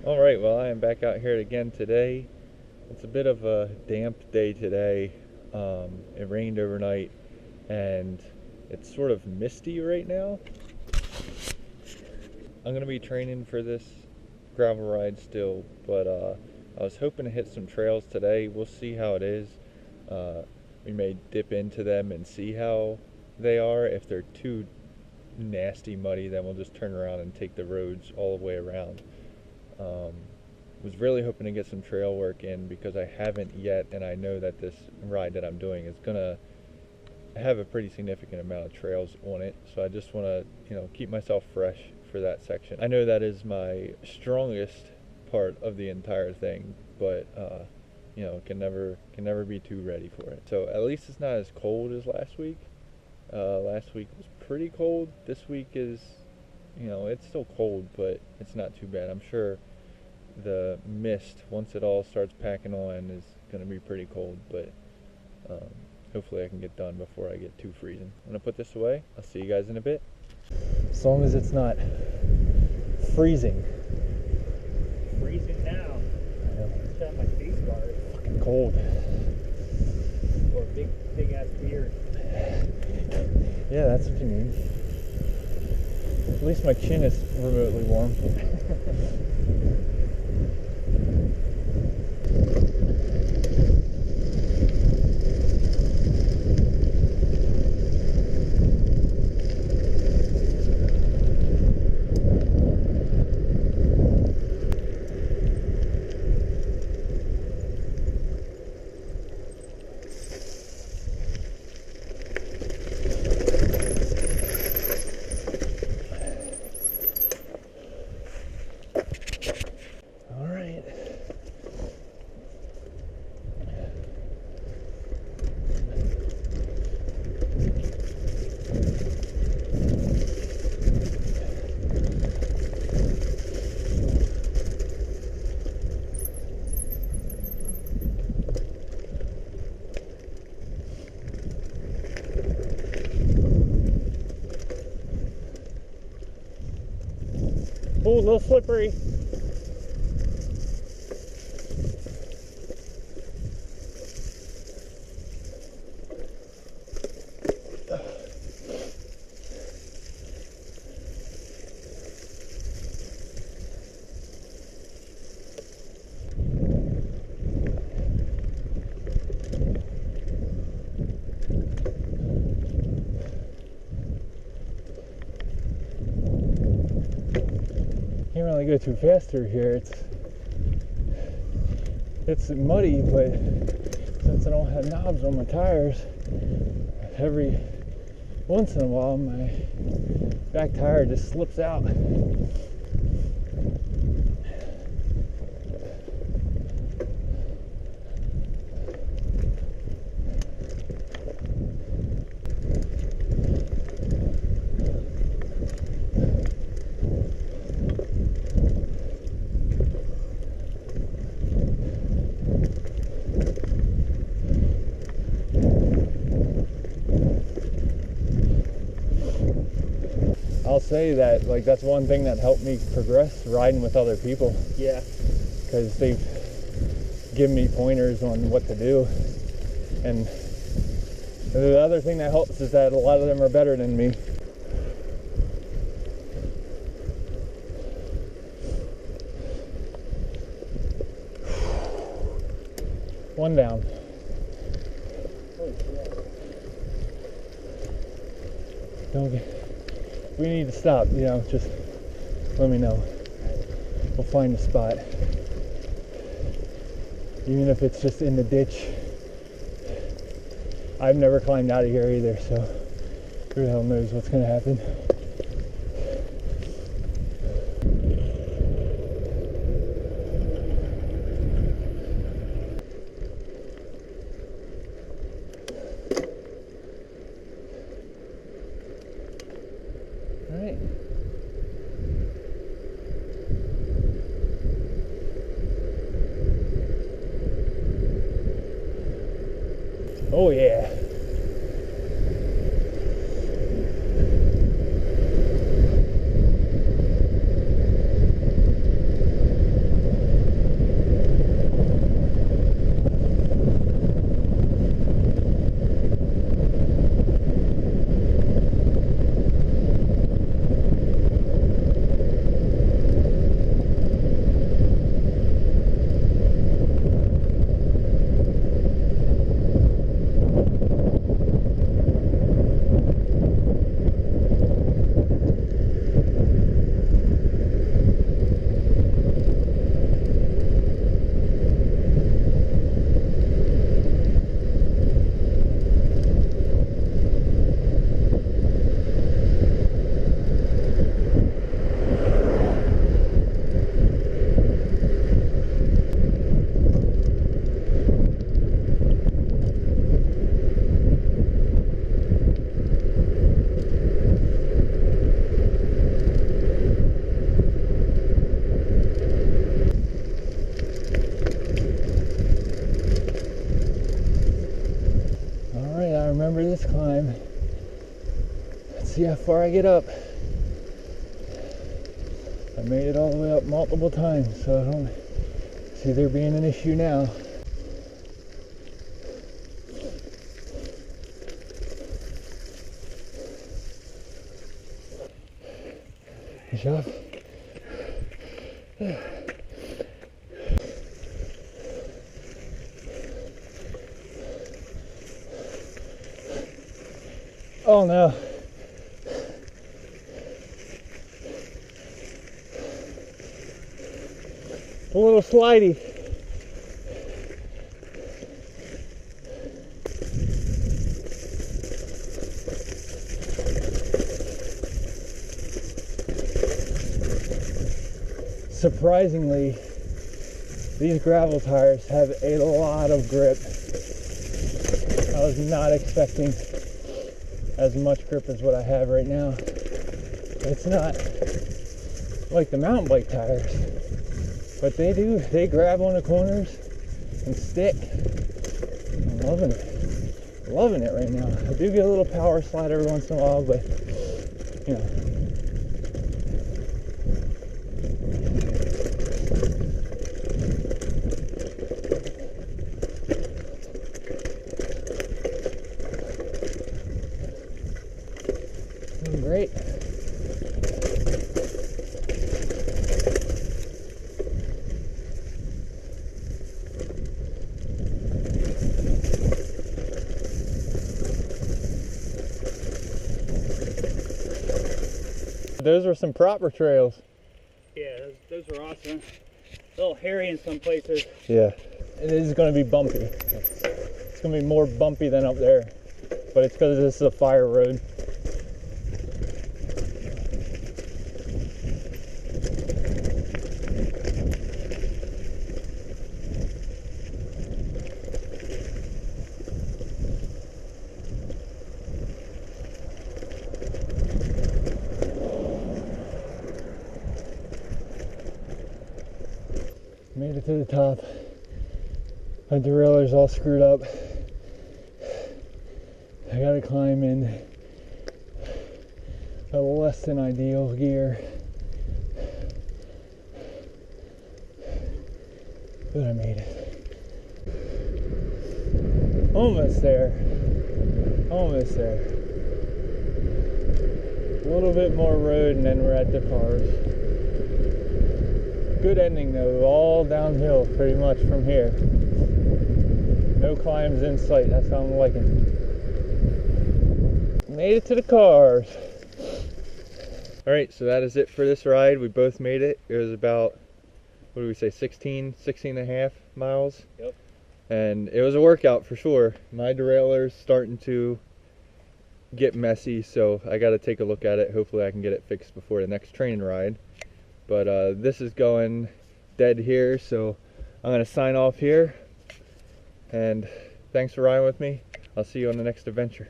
Alright, well, I am back out here again today. It's a bit of a damp day today. It rained overnight and it's sort of misty right now. I'm going to be training for this gravel ride still, but I was hoping to hit some trails today. We'll see how it is. We may dip into them and see how they are. If they're too nasty muddy, then we'll just turn around and take the roads all the way around. Was really hoping to get some trail work in because I haven't yet, and I know that this ride that I'm doing is gonna have a pretty significant amount of trails on it, so I just want to keep myself fresh for that section. I know that is my strongest part of the entire thing, but can never be too ready for it. So at least it's not as cold as last week. Last week was pretty cold. This week is, it's still cold, but it's not too bad. I'm sure the mist, once it all starts packing on, is going to be pretty cold, but hopefully I can get done before I get too freezing. I'm going to put this away. I'll see you guys in a bit. As long as it's not freezing. Freezing now. I know. Just got my face guard. Fucking cold. Or a big ass beard. Yeah, that's what you need. At least my chin is remotely warm. Oh, a little slippery. Can't really go too fast through here. It's muddy, but since I don't have knobs on my tires, every once in a while my back tire just slips out. I'll say that that's one thing that helped me progress, riding with other people. Yeah. Because they've given me pointers on what to do. And the other thing that helps is that a lot of them are better than me. One down. If we need to stop, just let me know. We'll find a spot. Even if it's just in the ditch. I've never climbed out of here either, so who the hell knows what's going to happen. All right. Oh yeah. see how far I get up. I made it all the way up multiple times, so I don't see there being an issue now. Good job. Oh no. A little slidey. Surprisingly, these gravel tires have a lot of grip. I was not expecting as much grip as what I have right now. It's not like the mountain bike tires, but they grab on the corners and stick. I'm loving it right now. I do get a little power slide every once in a while, but you know. Doing great. Those were some proper trails. Yeah, those are awesome. A little hairy in some places. Yeah, it is going to be bumpy. It's going to be more bumpy than up there, but it's because this is a fire road. Made it to the top. My derailleur's all screwed up. I gotta climb in a less than ideal gear. But I made it. Almost there. Almost there. A little bit more road and then we're at the cars. Good ending though, all downhill pretty much from here. No climbs in sight, that's how I'm liking. Made it to the cars. Alright, so that is it for this ride. We both made it. It was about, what do we say, 16 and a half miles? Yep. And it was a workout for sure. My derailleur's starting to get messy, so I got to take a look at it. Hopefully I can get it fixed before the next training ride. But this is going dead here, so I'm going to sign off here. And thanks for riding with me. I'll see you on the next adventure.